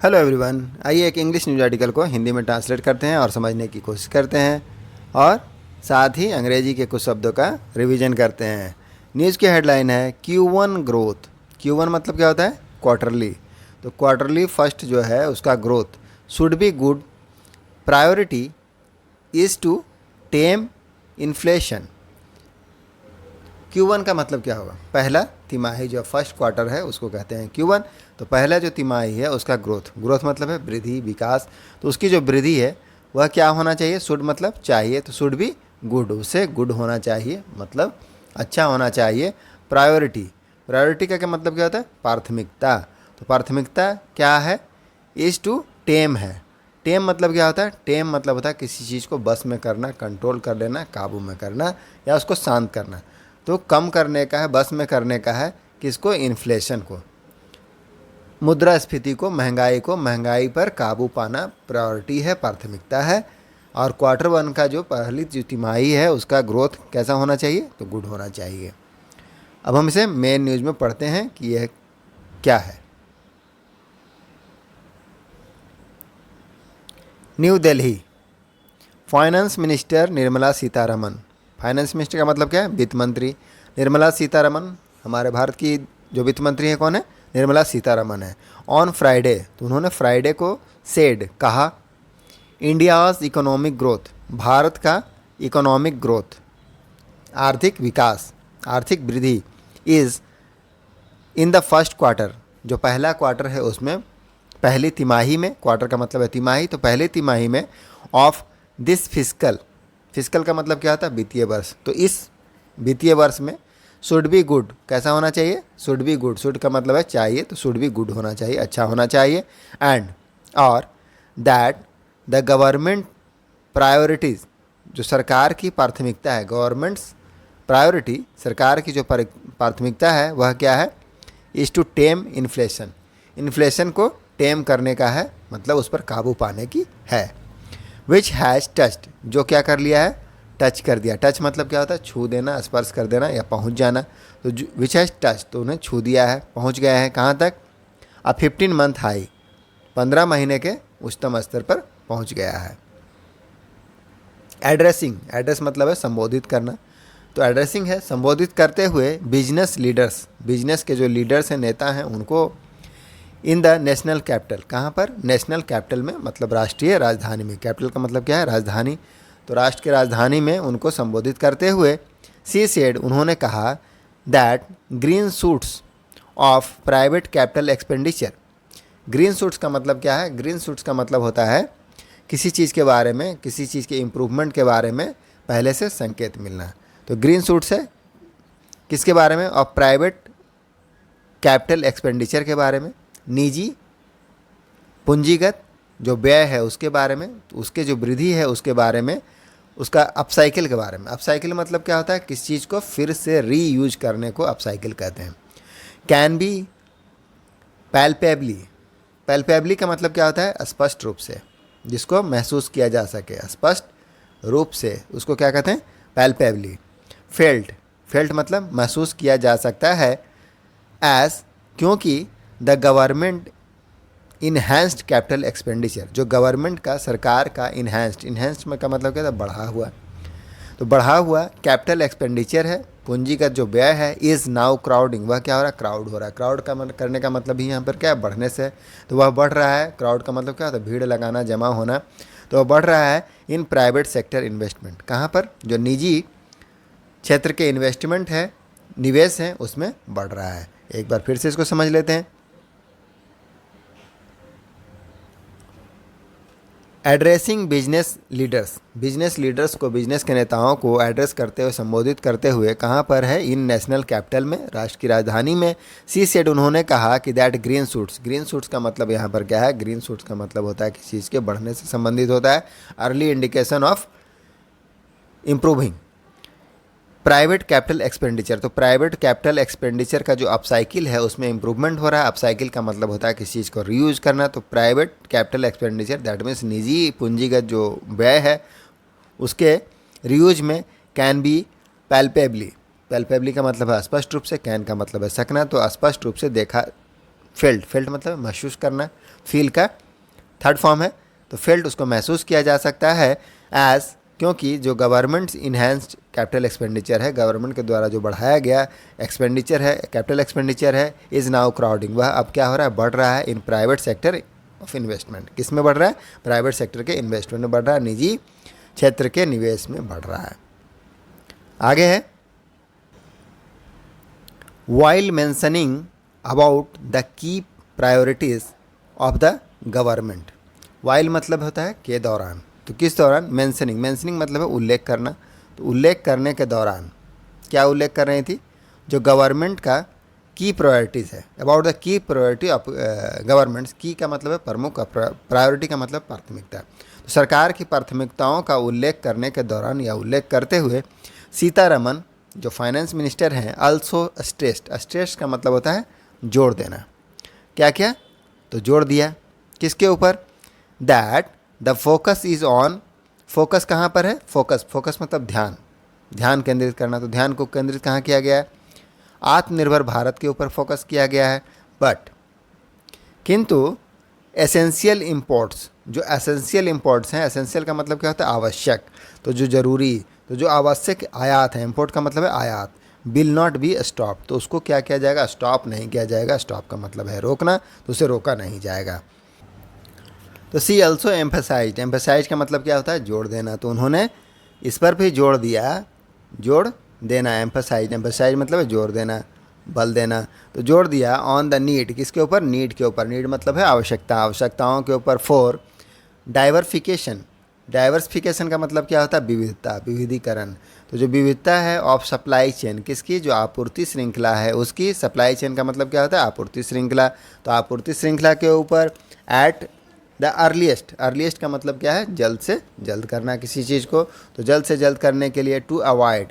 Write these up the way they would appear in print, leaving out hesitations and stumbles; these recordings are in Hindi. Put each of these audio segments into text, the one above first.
हेलो एवरीवन, आइए एक इंग्लिश न्यूज आर्टिकल को हिंदी में ट्रांसलेट करते हैं और समझने की कोशिश करते हैं और साथ ही अंग्रेजी के कुछ शब्दों का रिवीजन करते हैं। न्यूज़ की हेडलाइन है Q1 ग्रोथ। Q1 मतलब क्या होता है? क्वार्टरली। तो क्वार्टरली फर्स्ट जो है उसका growth should be good, priority is to tame inflation. Q1 का मतलब क्या होगा? पहला तिमाही, जो फर्स्ट क्वार्टर है उसको कहते हैं Q1। तो पहला जो तिमाही है उसका ग्रोथ मतलब है वृद्धि, विकास। तो उसकी जो वृद्धि है वह क्या होना चाहिए? शुड मतलब चाहिए, तो शुड भी गुड, उसे गुड होना चाहिए मतलब अच्छा होना चाहिए। प्रायोरिटी का क्या मतलब क्या होता है? प्राथमिकता। तो प्राथमिकता क्या है? इज़ टू टेम है। टेम मतलब क्या होता है? टेम मतलब होता है किसी चीज़ को बस में करना, कंट्रोल कर लेना, काबू में करना या उसको शांत करना। तो कम करने का है, बस में करने का है किसको? इन्फ्लेशन को, मुद्रास्फीति को, महंगाई पर काबू पाना प्रायोरिटी है, प्राथमिकता है। और Q1 का जो पहली जो तिमाही है उसका ग्रोथ कैसा होना चाहिए? तो गुड होना चाहिए। अब हम इसे मेन न्यूज़ में पढ़ते हैं कि यह क्या है। New Delhi, finance minister Nirmala Sitharaman. Finance minister का मतलब क्या है? वित्त मंत्री। निर्मला सीतारमन हमारे भारत की जो वित्त मंत्री है कौन है? निर्मला सीतारमन है। ऑन फ्राइडे, तो उन्होंने फ्राइडे को सेड कहा, इंडियाज़ इकोनॉमिक ग्रोथ, भारत का इकोनॉमिक ग्रोथ, आर्थिक विकास, आर्थिक वृद्धि, is in the first quarter, जो पहला क्वार्टर है उसमें, पहली तिमाही में, क्वार्टर का मतलब है तिमाही, तो पहले तिमाही में ऑफ दिस फिस्कल का मतलब क्या होता है? वित्तीय वर्ष। तो इस वित्तीय वर्ष में शुड बी गुड, कैसा होना चाहिए? शुड बी गुड, शुड का मतलब है चाहिए, तो शुड बी गुड होना चाहिए, अच्छा होना चाहिए। एंड और दैट द गवर्नमेंट प्रायोरिटीज़, जो सरकार की प्राथमिकता है, गवर्नमेंट्स प्रायोरिटी, सरकार की जो प्राथमिकता है वह क्या है? Is to tame inflation, inflation को टेम करने का है, मतलब उस पर काबू पाने की है। विच हैज़ टच्ड, जो क्या कर लिया है? टच कर दिया। टच मतलब क्या होता है? छू देना, स्पर्श कर देना या पहुंच जाना। तो विच हैज़ टच, तो उन्हें छू दिया है, पहुंच गया है। कहाँ तक? 15 मंथ हाई, 15 महीने के उच्चतम स्तर पर पहुंच गया है। एड्रेसिंग, एड्रेस मतलब है संबोधित करना। तो एड्रेसिंग है संबोधित करते हुए बिजनेस लीडर्स, बिजनेस के जो लीडर्स हैं, नेता हैं, उनको इन द नेशनल कैपिटल, कहाँ पर? नेशनल कैपिटल में, मतलब राष्ट्रीय राजधानी में। कैपिटल का मतलब क्या है? राजधानी। तो राष्ट्र की राजधानी में उनको संबोधित करते हुए सी सेड, उन्होंने कहा, that green shoots of private capital expenditure. Green shoots का मतलब क्या है? ग्रीन शूट्स का मतलब होता है किसी चीज़ के बारे में, किसी चीज़ के इम्प्रूवमेंट के बारे में पहले से संकेत मिलना। तो ग्रीन शूट्स है किसके बारे में? ऑफ प्राइवेट कैपिटल एक्सपेंडिचर के बारे में, निजी पूंजीगत जो व्यय है उसके बारे में, तो उसके जो वृद्धि है उसके बारे में, उसका अपसाइकिल के बारे में। अपसाइकिल मतलब क्या होता है? किस चीज़ को फिर से रीयूज करने को अपसाइकिल कहते हैं। कैन बी पैल्पेबली, पैल्पेबली का मतलब क्या होता है? स्पष्ट रूप से, जिसको महसूस किया जा सके, स्पष्ट रूप से, उसको क्या कहते हैं? पैल्पेबली। फेल्ट, फेल्ट मतलब महसूस किया जा सकता है। एज, क्योंकि the government enhanced capital expenditure, जो गवर्नमेंट का, सरकार का इन्हेंस्ड में का मतलब क्या था? बढ़ा हुआ। तो बढ़ा हुआ कैपिटल एक्सपेंडिचर है, पूंजीगत जो व्यय है, इज़ नाउ क्राउडिंग, वह क्या हो रहा है? क्राउड हो रहा है। क्राउड का करने का मतलब ही यहाँ पर क्या है? बढ़ने से। तो वह बढ़ रहा है। क्राउड का मतलब क्या होता है? भीड़ लगाना, जमा होना। तो वह बढ़ रहा है इन प्राइवेट सेक्टर इन्वेस्टमेंट, कहाँ पर? जो निजी क्षेत्र के इन्वेस्टमेंट है, निवेश है, उसमें बढ़ रहा है। एक बार फिर से इसको समझ लेते हैं। Addressing business leaders, business leaders को, बिजनेस के नेताओं को एड्रेस करते हुए, संबोधित करते हुए, कहाँ पर है? इन नेशनल कैपिटल में, राष्ट्र की राजधानी में। सी सेड, उन्होंने कहा कि that green shoots, green shoots का मतलब यहाँ पर क्या है? ग्रीन शूट्स का मतलब होता है किसी चीज़ के बढ़ने से संबंधित होता है। Early indication of improving private capital expenditure, तो प्राइवेट कैपिटल एक्सपेंडिचर का जो अपसाइकिल है उसमें इंप्रूवमेंट हो रहा है। अपसाइकिल का मतलब होता है किसी चीज़ को रीयूज करना। तो private capital expenditure, that means निजी पूंजीगत जो व्यय है उसके रीयूज में। कैन बी पैल्पेबली, पैल्पेबली का मतलब है स्पष्ट रूप से, कैन का मतलब है सकना, तो स्पष्ट रूप से देखा फेल्ट मतलब महसूस करना, फील का थर्ड फॉर्म है, तो फेल्ट उसको महसूस किया जा सकता है एज, क्योंकि जो गवर्नमेंट इन्हेंस्ड कैपिटल एक्सपेंडिचर है, गवर्नमेंट के द्वारा जो बढ़ाया गया एक्सपेंडिचर है, कैपिटल एक्सपेंडिचर है, इज़ नाउ क्राउडिंग, वह अब क्या हो रहा है, बढ़ रहा है in private sector of investment. किस में बढ़ रहा है, प्राइवेट सेक्टर के इन्वेस्टमेंट में बढ़ रहा है, निजी क्षेत्र के निवेश में बढ़ रहा है। आगे है, while mentioning about the key priorities of the government. While मतलब होता है के दौरान, तो किस दौरान, मेंशनिंग मतलब है उल्लेख करना, तो उल्लेख करने के दौरान क्या उल्लेख कर रही थी, जो गवर्नमेंट का की प्रायोरिटीज़ है, about the key priority of governments, की का मतलब है प्रमुख, प्रायोरिटी का मतलब प्राथमिकता, तो सरकार की प्राथमिकताओं का उल्लेख करने के दौरान या उल्लेख करते हुए सीतारमन जो फाइनेंस मिनिस्टर हैं, अल्सो स्ट्रेस्ड का मतलब होता है जोड़ देना, क्या क्या, तो जोड़ दिया किसके ऊपर, that the focus is on, focus कहाँ पर है, फोकस मतलब ध्यान केंद्रित करना, तो ध्यान को केंद्रित कहाँ किया गया है, आत्मनिर्भर भारत के ऊपर फोकस किया गया है। बट किंतु एसेंशियल इंपोर्ट्स, जो एसेंशियल इंपोर्ट्स हैं, एसेंशियल का मतलब क्या होता है, आवश्यक, तो जो जरूरी, तो जो आवश्यक आयात है, इंपोर्ट का मतलब है आयात, विल नॉट बी स्टॉप, तो उसको क्या किया जाएगा, स्टॉप नहीं किया जाएगा। स्टॉप का मतलब है रोकना, तो उसे रोका नहीं जाएगा। तो सी ऑल्सो एम्फेसाइज का मतलब क्या होता है, जोड़ देना, तो उन्होंने इस पर भी जोड़ दिया, जोड़ देना, एम्फेसाइज मतलब है जोड़ देना, बल देना, तो जोड़ दिया ऑन द नीड, किसके ऊपर, नीड के ऊपर, नीड मतलब है आवश्यकताओं के ऊपर, फॉर डाइवर्सिफिकेशन का मतलब क्या होता है, विविधीकरण, तो जो विविधता है ऑफ सप्लाई चेन, किसकी, जो आपूर्ति श्रृंखला है उसकी, सप्लाई चेन का मतलब क्या होता है, आपूर्ति श्रृंखला, तो आपूर्ति श्रृंखला के ऊपर, एट द अर्लीस्ट का मतलब क्या है, जल्द से जल्द करना किसी चीज़ को, तो जल्द से जल्द करने के लिए, टू अवॉइड,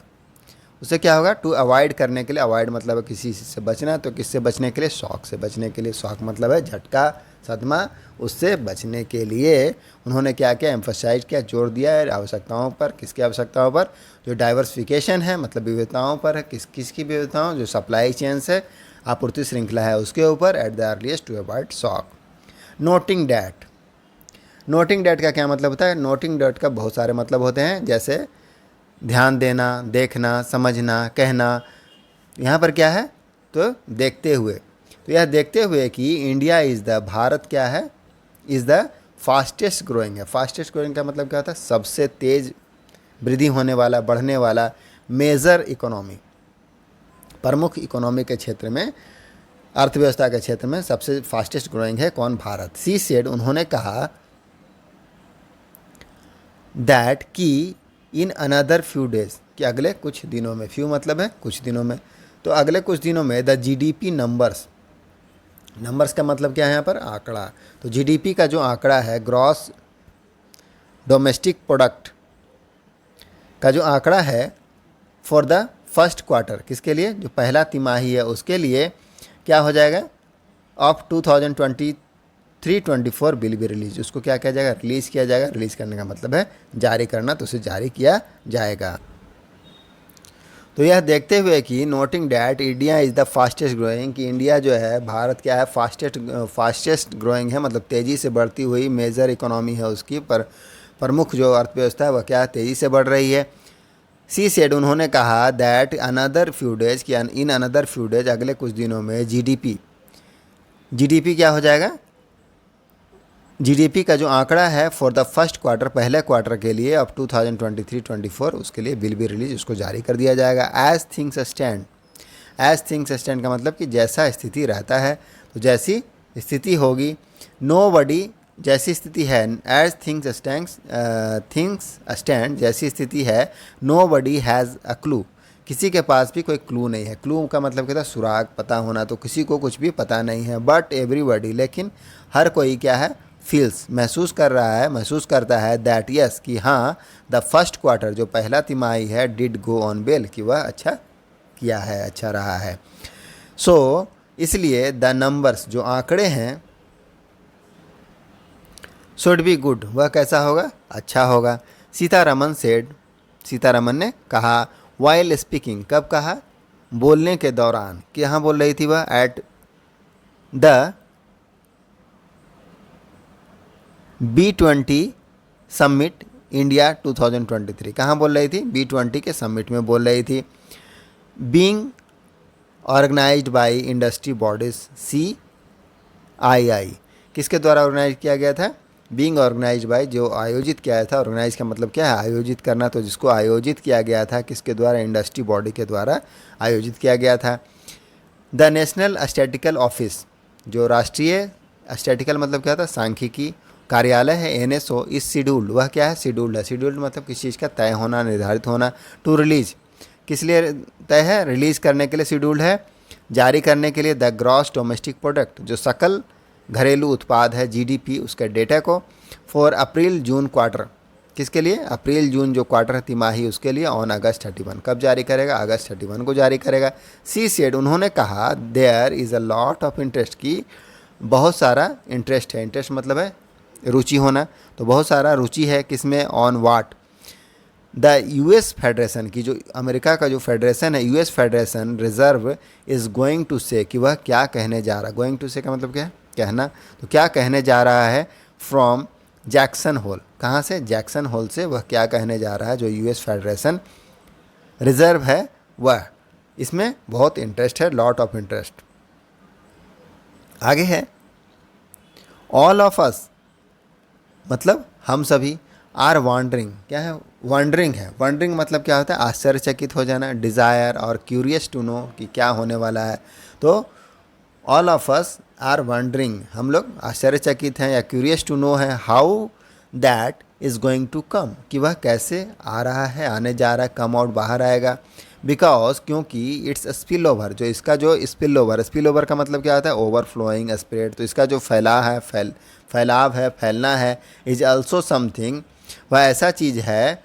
उससे क्या होगा, टू अवॉइड करने के लिए, अवॉइड मतलब है किसी से बचना, तो किससे बचने के लिए, शॉक से बचने के लिए, शॉक मतलब है झटका, सदमा, उससे बचने के लिए उन्होंने क्या किया, एम्फसाइज किया, जोर दिया है आवश्यकताओं पर, किसकी आवश्यकताओं पर, जो डाइवर्सिफिकेशन है मतलब विविधताओं पर है, किसकी विविधताओं, जो सप्लाई चेन्स है, आपूर्ति श्रृंखला है उसके ऊपर, at the earliest to avoid shock. Noting that का क्या मतलब होता है, नोटिंग डैट का बहुत सारे मतलब होते हैं, जैसे ध्यान देना, देखना, समझना, कहना, यहाँ पर क्या है, तो देखते हुए, तो यह देखते हुए कि इंडिया इज़ द, भारत क्या है, इज़ द फास्टेस्ट ग्रोइंग है, फास्टेस्ट ग्रोइंग का मतलब क्या होता है, सबसे तेज वृद्धि होने वाला, बढ़ने वाला, मेजर इकोनॉमी, प्रमुख इकोनॉमी के क्षेत्र में, अर्थव्यवस्था के क्षेत्र में सबसे फास्टेस्ट ग्रोइंग है कौन, भारत। सी सेड, उन्होंने कहा, दैट कि इन अनदर फ्यू डेज, कि अगले कुछ दिनों में, फ्यू मतलब है कुछ दिनों में, तो अगले कुछ दिनों में, द जीडीपी नंबर्स का मतलब क्या है यहाँ पर, आंकड़ा, तो जीडीपी का जो आंकड़ा है, ग्रॉस डोमेस्टिक प्रोडक्ट का जो आंकड़ा है, फॉर द फर्स्ट क्वार्टर, किसके लिए, जो पहला तिमाही है उसके लिए क्या हो जाएगा, ऑफ 2023-24 विल बी रिलीज, उसको क्या किया जाएगा, रिलीज़ किया जाएगा। रिलीज़ करने का मतलब है जारी करना, तो उसे जारी किया जाएगा। तो यह देखते हुए कि noting that India is the fastest growing, कि इंडिया जो है, भारत क्या है, फास्टेस्ट ग्रोइंग है, मतलब तेज़ी से बढ़ती हुई मेजर इकोनॉमी है उसकी, पर प्रमुख जो अर्थव्यवस्था है वह क्या तेज़ी से बढ़ रही है। सी सेड, उन्होंने कहा, दैट अनदर फ्यू डेज, कि इन अनदर फ्यू डेज, अगले कुछ दिनों में, जीडीपी क्या हो जाएगा, जीडीपी का जो आंकड़ा है फॉर द फर्स्ट क्वार्टर, पहले क्वार्टर के लिए ऑफ 2023-24, उसके लिए विल बी रिलीज, उसको जारी कर दिया जाएगा। एज थिंग्स स्टैंड का मतलब कि जैसा स्थिति रहता है, तो जैसी स्थिति होगी, नो बडी, जैसी स्थिति है, एज थिंग्स स्टैंड, जैसी स्थिति है, nobody has a clue, किसी के पास भी कोई क्लू नहीं है। क्लू का मतलब क्या था, सुराग, पता होना, तो किसी को कुछ भी पता नहीं है। बट एवरीबडी, लेकिन हर कोई क्या है, फील्स, महसूस करता है, दैट यस, कि हाँ, द फर्स्ट क्वार्टर, जो पहला तिमाही है, डिड गो ऑन वेल, कि वह अच्छा किया है, अच्छा रहा है। सो इसलिए द नंबर्स, जो आंकड़े हैं, शुड बी गुड, वह कैसा होगा, अच्छा होगा। सीतारमन ने कहा, वाइल स्पीकिंग, कब कहा, बोलने के दौरान, कि यहाँ बोल रही थी वह, at the B20 summit India 2023, कहाँ बोल रही थी? B20 के समिट में बोल रही थी। Being organised by industry bodies CII, किसके द्वारा ऑर्गेनाइज किया गया था? बीइंग ऑर्गेनाइज्ड बाय, जो आयोजित किया था। ऑर्गेनाइज का मतलब क्या है? आयोजित करना। तो जिसको आयोजित किया गया था किसके द्वारा? इंडस्ट्री बॉडी के द्वारा आयोजित किया गया था। द नेशनल स्टैटिस्टिकल ऑफिस, जो राष्ट्रीय स्टैटिस्टिकल मतलब क्या था? सांख्यिकी कार्यालय है, NSO, इस शेड्यूल्ड, वह क्या है? शेड्यूल्ड है। शेड्यूल्ड मतलब किसी चीज़ का तय होना, निर्धारित होना। टू रिलीज, किस लिए तय है? रिलीज़ करने के लिए शेड्यूल्ड है। जारी करने के लिए द ग्रॉस डोमेस्टिक प्रोडक्ट, जो सकल घरेलू उत्पाद है, GDP, उसके डेटा को। फॉर अप्रैल जून क्वार्टर, किसके लिए? अप्रैल जून जो क्वार्टर है, तिमाही, उसके लिए। ऑन अगस्त 31, कब जारी करेगा? अगस्त 31 को जारी करेगा। सी सेड, उन्होंने कहा, there is a lot of interest, की बहुत सारा इंटरेस्ट है। इंटरेस्ट मतलब है रुचि होना, तो बहुत सारा रुचि है किसमें? On what? The US federation, की जो अमेरिका का जो फेडरेशन है, US federation reserve is going to say, कि वह क्या कहने जा रहा है? गोइंग टू से का मतलब क्या है? कहना। तो क्या कहने जा रहा है? फ्रॉम जैक्सन होल, कहाँ से? जैक्सन होल से वह क्या कहने जा रहा है? जो US फेडरेशन रिजर्व है वह, इसमें बहुत इंटरेस्ट है, लॉट ऑफ इंटरेस्ट। आगे है ऑल ऑफ अस, मतलब हम सभी। आर वॉन्डरिंग, क्या है? वॉन्डरिंग है। वॉन्डरिंग मतलब क्या होता है? आश्चर्यचकित हो जाना। डिज़ायर और क्यूरियस टू नो, कि क्या होने वाला है। तो all of us are wondering, हम लोग आश्चर्यचकित हैं या क्यूरियस टू नो है। How that is going to come, कि वह कैसे आ रहा है, आने जा रहा है। कम आउट, बाहर आएगा। बिकॉज, क्योंकि इट्स स्पिल ओवर, जो इसका जो स्पिल ओवर का मतलब क्या होता है? Overflowing, spread. तो इसका जो फैलाव है, फैलना है। इज ऑल्सो समथिंग, वह ऐसा चीज़ है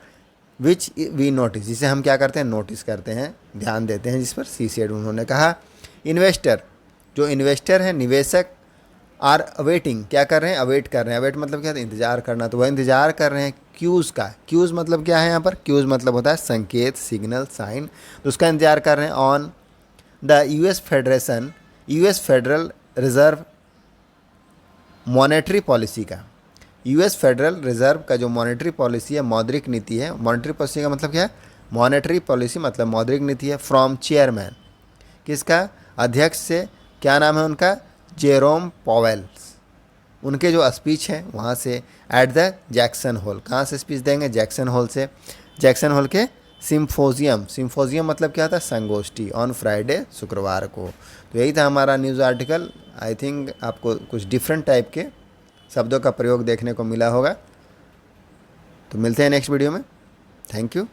विच वी नोटिस, जिसे हम क्या करते हैं? नोटिस करते हैं, ध्यान देते हैं, जिस पर सी सेड उन्होंने कहा। इन्वेस्टर, जो इन्वेस्टर है, निवेशक, आर अवेटिंग, क्या कर रहे हैं? अवेट कर रहे हैं। अवेट मतलब क्या है? इंतजार करना। तो वह इंतजार कर रहे हैं क्यूज़ का। क्यूज़ मतलब क्या है यहाँ पर? क्यूज़ मतलब होता है संकेत, सिग्नल, साइन। तो उसका इंतजार कर रहे हैं। On the US federation, US federal reserve monetary policy का। US फेडरल रिजर्व का जो मॉनेटरी पॉलिसी है, मौद्रिक नीति है। मॉनेटरी पॉलिसी का मतलब क्या है? मॉनेटरी पॉलिसी मतलब मौद्रिक नीति है। फ्रॉम चेयरमैन, किसका? अध्यक्ष से। क्या नाम है उनका? जेरोम पॉवेल्स। उनके जो स्पीच है वहाँ से, एट द जैक्सन हॉल। कहाँ से स्पीच देंगे? जैक्सन हॉल से। जैक्सन हॉल के सिम्फोजियम, सिम्फोजियम मतलब क्या था? संगोष्ठी। ऑन फ्राइडे, शुक्रवार को। तो यही था हमारा न्यूज़ आर्टिकल। आई थिंक आपको कुछ डिफरेंट टाइप के शब्दों का प्रयोग देखने को मिला होगा। तो मिलते हैं नेक्स्ट वीडियो में। Thank you.